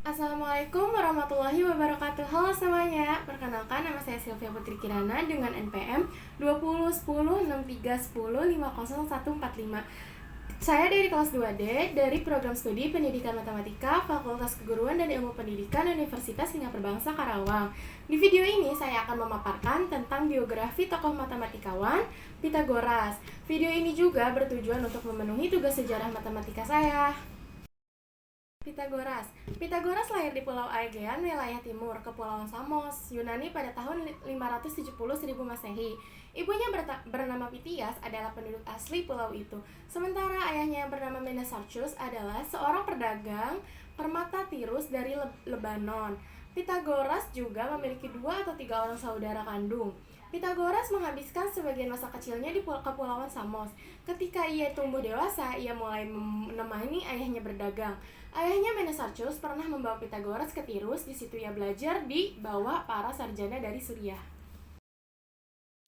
Assalamualaikum warahmatullahi wabarakatuh. Halo semuanya, perkenalkan nama saya Sylvia Putri Kirana dengan NPM 201063105045. Saya dari kelas 2D dari program studi Pendidikan Matematika Fakultas Keguruan dan Ilmu Pendidikan Universitas Singapura Bangsa Karawang. Di video ini saya akan memaparkan tentang biografi tokoh matematikawan Pythagoras. Video ini juga bertujuan untuk memenuhi tugas sejarah matematika saya. Pythagoras lahir di Pulau Aegean, wilayah timur, Kepulauan Samos, Yunani pada tahun 570 1000 Masehi. Ibunya bernama Pythias adalah penduduk asli pulau itu. Sementara ayahnya yang bernama Menesarchus adalah seorang pedagang permata tirus dari Lebanon. Pythagoras juga memiliki 2 atau 3 orang saudara kandung. Pythagoras menghabiskan sebagian masa kecilnya di Kepulauan Samos. Ketika ia tumbuh dewasa, ia mulai menemani ayahnya berdagang. Ayahnya Menesarchus pernah membawa Pythagoras ke Tirus. Di situ ia belajar di bawah para sarjana dari Suriah.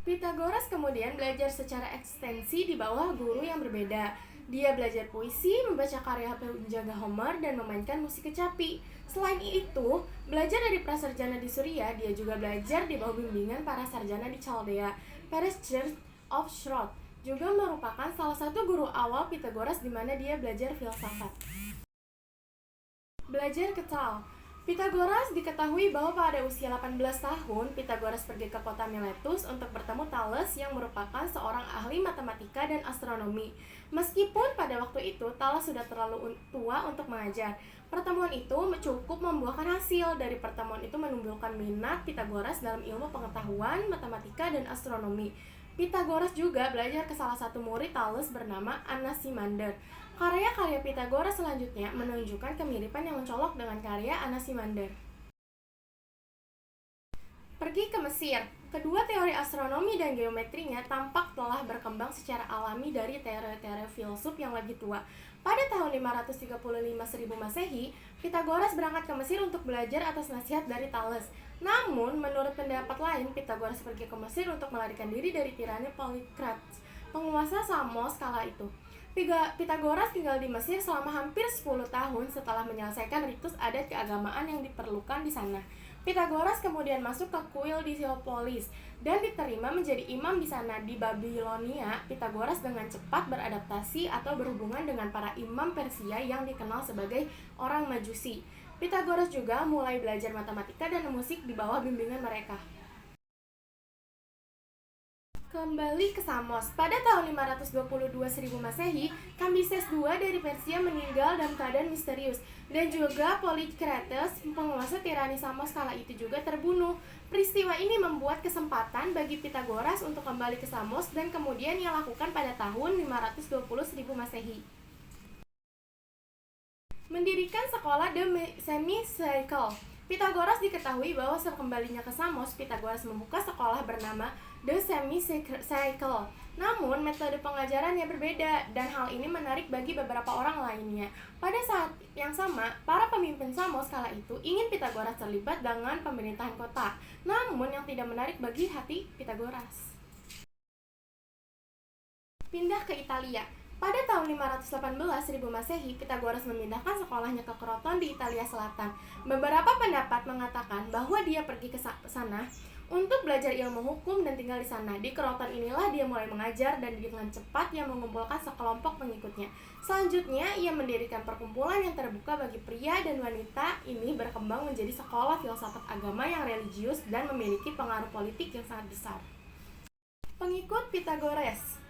Pythagoras kemudian belajar secara ekstensi di bawah guru yang berbeda. Dia belajar puisi, membaca karya penjaga Homer, dan memainkan musik kecapi. Selain itu, belajar dari prasarjana di Suriah, dia juga belajar di bawah bimbingan para sarjana di Chaldea. Church of Shroud juga merupakan salah satu guru awal Pythagoras di mana dia belajar filsafat. Belajar kecal. Pythagoras diketahui bahwa pada usia 18 tahun, Pythagoras pergi ke kota Miletus untuk bertemu Thales yang merupakan seorang ahli matematika dan astronomi. Meskipun pada waktu itu Thales sudah terlalu tua untuk mengajar, pertemuan itu cukup membuahkan hasil. Dari pertemuan itu menumbuhkan minat Pythagoras dalam ilmu pengetahuan, matematika, dan astronomi. Pythagoras juga belajar ke salah satu murid Thales bernama Anaximander. Karya-karya Pythagoras selanjutnya menunjukkan kemiripan yang mencolok dengan karya Anaximander. Pergi ke Mesir. Kedua teori astronomi dan geometrinya tampak telah berkembang secara alami dari teori-teori filsuf yang lebih tua. Pada tahun 535 1000 Masehi, Pythagoras berangkat ke Mesir untuk belajar atas nasihat dari Thales. Namun, menurut pendapat lain, Pythagoras pergi ke Mesir untuk melarikan diri dari tirani Polykrates, penguasa Samos kala itu. Pythagoras tinggal di Mesir selama hampir 10 tahun setelah menyelesaikan ritus adat keagamaan yang diperlukan di sana. Pythagoras kemudian masuk ke kuil di Heliopolis dan diterima menjadi imam di sana. Di Babilonia, Pythagoras dengan cepat beradaptasi atau berhubungan dengan para imam Persia yang dikenal sebagai orang Majusi. Pythagoras juga mulai belajar matematika dan musik di bawah bimbingan mereka. Kembali ke Samos. Pada tahun 522 1000 Masehi, Kambises II dari Persia meninggal dalam keadaan misterius, dan juga Polykrates, penguasa tirani Samos kala itu juga terbunuh. Peristiwa ini membuat kesempatan bagi Pythagoras untuk kembali ke Samos, dan kemudian ia lakukan pada tahun 520 1000 Masehi. Mendirikan sekolah The Semicircle. Pythagoras diketahui bahwa sekembalinya ke Samos, Pythagoras membuka sekolah bernama The Semicircle. Namun, metode pengajarannya berbeda, dan hal ini menarik bagi beberapa orang lainnya. Pada saat yang sama, para pemimpin Samos kala itu ingin Pythagoras terlibat dengan pemerintahan kota. Namun, yang tidak menarik bagi hati Pythagoras. Pindah ke Italia. Pada tahun 518 1000 Masehi, Pythagoras memindahkan sekolahnya ke Kroton di Italia Selatan. Beberapa pendapat mengatakan bahwa dia pergi ke sana untuk belajar ilmu hukum dan tinggal di sana. Di Kroton inilah dia mulai mengajar, dan dengan cepat ia mengumpulkan sekelompok pengikutnya. Selanjutnya, ia mendirikan perkumpulan yang terbuka bagi pria dan wanita. Ini berkembang menjadi sekolah filsafat agama yang religius dan memiliki pengaruh politik yang sangat besar. Pengikut Pythagoras.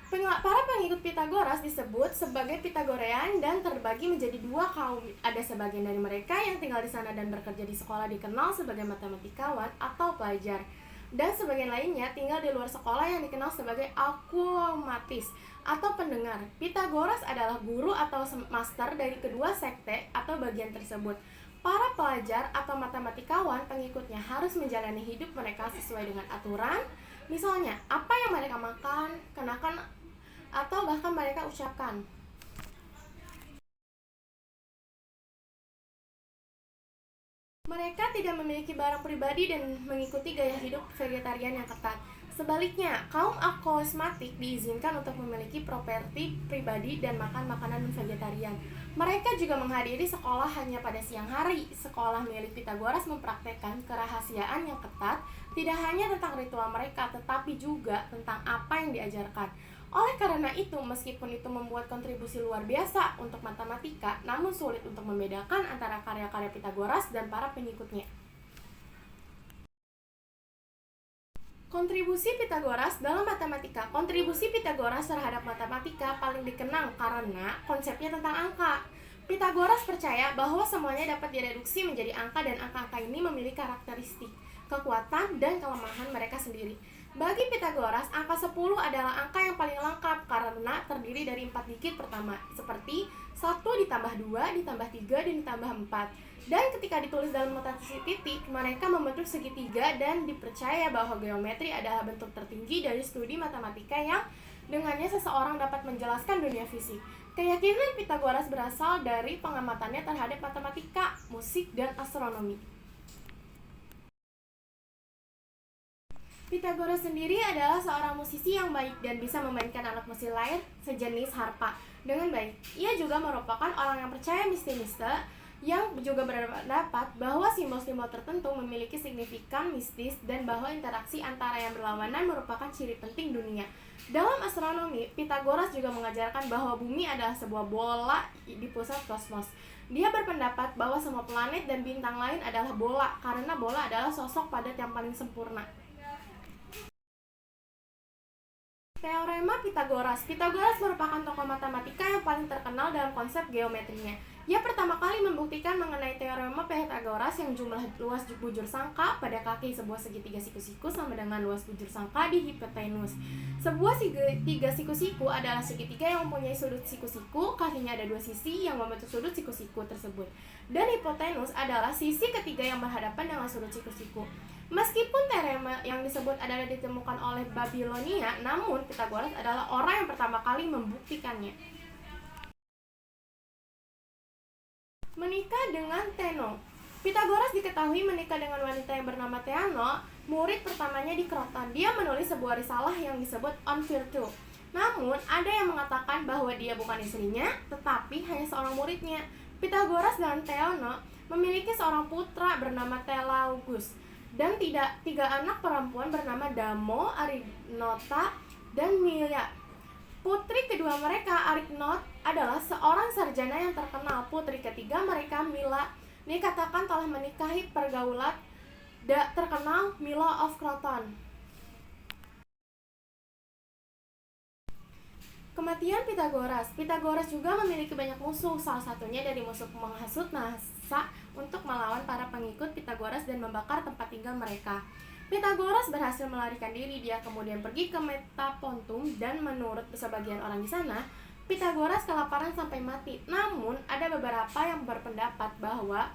Para pengikut Pythagoras disebut sebagai Pythagorean dan terbagi menjadi 2 kaum. Ada sebagian dari mereka yang tinggal di sana dan bekerja di sekolah dikenal sebagai matematikawan atau pelajar. Dan sebagian lainnya tinggal di luar sekolah yang dikenal sebagai akumatis atau pendengar. Pythagoras adalah guru atau master dari kedua sekte atau bagian tersebut. Para pelajar atau matematikawan pengikutnya harus menjalani hidup mereka sesuai dengan aturan. Misalnya, apa yang mereka makan, kenakan, atau bahkan mereka ucapkan. Mereka tidak memiliki barang pribadi dan mengikuti gaya hidup vegetarian yang ketat. Sebaliknya, kaum akosmatik diizinkan untuk memiliki properti pribadi dan makan makanan non-vegetarian. Mereka juga menghadiri sekolah hanya pada siang hari. Sekolah milik Pitagoras mempraktekkan kerahasiaan yang ketat, tidak hanya tentang ritual mereka, tetapi juga tentang apa yang diajarkan. Oleh karena itu, meskipun itu membuat kontribusi luar biasa untuk matematika, namun sulit untuk membedakan antara karya-karya Pitagoras dan para pengikutnya. Kontribusi Pitagoras dalam matematika. Kontribusi Pitagoras terhadap matematika paling dikenang karena konsepnya tentang angka. Pitagoras percaya bahwa semuanya dapat direduksi menjadi angka dan angka-angka ini memiliki karakteristik, kekuatan, dan kelemahan mereka sendiri. Bagi Pitagoras, angka 10 adalah angka yang paling lengkap karena terdiri dari 4 digit pertama, seperti 1 ditambah 2 ditambah 3 dan ditambah 4. Dan ketika ditulis dalam notasi titik, mereka membentuk segitiga dan dipercaya bahwa geometri adalah bentuk tertinggi dari studi matematika yang dengannya seseorang dapat menjelaskan dunia fisik. Keyakinan Pitagoras berasal dari pengamatannya terhadap matematika, musik, dan astronomi. Pitagoras sendiri adalah seorang musisi yang baik dan bisa memainkan alat musik lain sejenis harpa dengan baik. Ia juga merupakan orang yang percaya mistis yang juga berpendapat bahwa simbol-simbol tertentu memiliki signifikan mistis dan bahwa interaksi antara yang berlawanan merupakan ciri penting dunia. Dalam astronomi, Pitagoras juga mengajarkan bahwa bumi adalah sebuah bola di pusat kosmos. Dia berpendapat bahwa semua planet dan bintang lain adalah bola karena bola adalah sosok padat yang paling sempurna. Teorema Pitagoras. Pitagoras merupakan tokoh matematika yang paling terkenal dalam konsep geometrinya. Ia pertama kali membuktikan mengenai teorema Pitagoras yang jumlah luas bujur sangka pada kaki sebuah segitiga siku-siku sama dengan luas bujur sangka di hipotenus. Sebuah segitiga siku-siku adalah segitiga yang mempunyai sudut siku-siku, kakinya ada dua sisi yang membentuk sudut siku-siku tersebut. Dan hipotenus adalah sisi ketiga yang berhadapan dengan sudut siku-siku. Meskipun teorema yang disebut adalah ditemukan oleh Babilonia, namun Pitagoras adalah orang yang pertama kali membuktikannya. Menikah dengan Theano. Pitagoras diketahui menikah dengan wanita yang bernama Theano, murid pertamanya di Kroton. Dia menulis sebuah risalah yang disebut On Virtue. Namun, ada yang mengatakan bahwa dia bukan istrinya, tetapi hanya seorang muridnya. Pitagoras dan Theano memiliki seorang putra bernama Telaugus dan tiga anak perempuan bernama Damo, Arignota, dan Milia. Putri kedua mereka, Arignot, adalah seorang sarjana yang terkenal. Putri ketiga mereka, Mila, dikatakan telah menikahi pergaulan terkenal Milo of Croton. Kematian Pitagoras. Pitagoras juga memiliki banyak musuh, salah satunya dari musuh menghasut massa untuk melawan para pengikut Pitagoras dan membakar tempat tinggal mereka. Pitagoras berhasil melarikan diri, dia kemudian pergi ke Metapontum dan menurut sebagian orang di sana, Pitagoras kelaparan sampai mati. Namun, ada beberapa yang berpendapat bahwa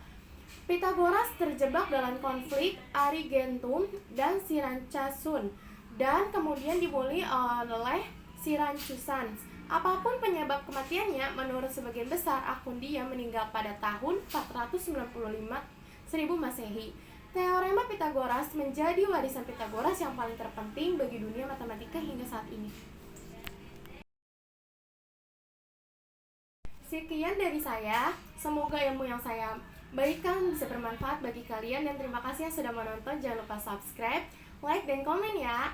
Pitagoras terjebak dalam konflik Arigentum dan Sirancasun dan kemudian dibully oleh Sirancusans. Apapun penyebab kematiannya, menurut sebagian besar akun dia meninggal pada tahun 495 1000 Masehi. Teorema Pitagoras menjadi warisan Pitagoras yang paling terpenting bagi dunia matematika hingga saat ini. Sekian dari saya, semoga ilmu yang saya bagikan bisa bermanfaat bagi kalian dan terima kasih yang sudah menonton. Jangan lupa subscribe, like, dan komen ya.